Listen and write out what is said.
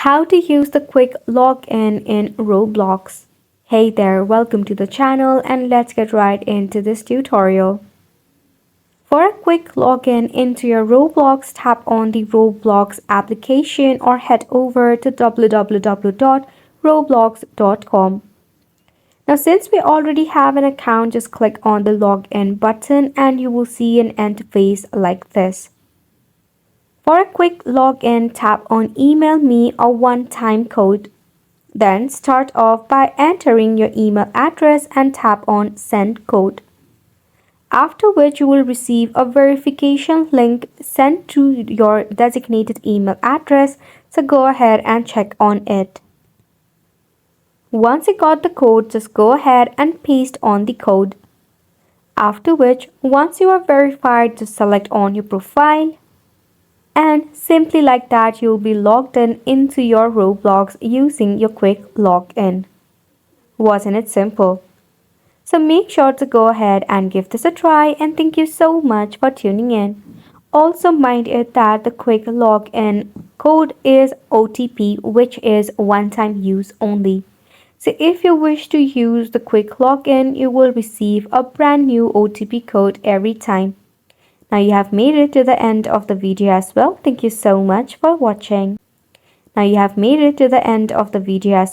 How to use the quick login in Roblox. Hey there, welcome to the channel and let's get right into this tutorial. For a quick login into your Roblox, tap on the Roblox application or head over to www.roblox.com. Now since we already have an account, just click on the login button and you will see an interface like this. For a quick login, tap on Email Me or one-time code. Then start off by entering your email address and tap on Send Code. After which you will receive a verification link sent to your designated email address, so go ahead and check on it. Once you got the code, just go ahead and paste on the code. After which, once you are verified, just select on your profile. And simply like that, you'll be logged in into your Roblox using your quick login. Wasn't it simple? So make sure to go ahead and give this a try, and thank you so much for tuning in. Also mind it that the quick login code is OTP, which is one-time use only. So if you wish to use the quick login, you will receive a brand new OTP code every time. Now you have made it to the end of the video as well. Thank you so much for watching. Now you have made it to the end of the video as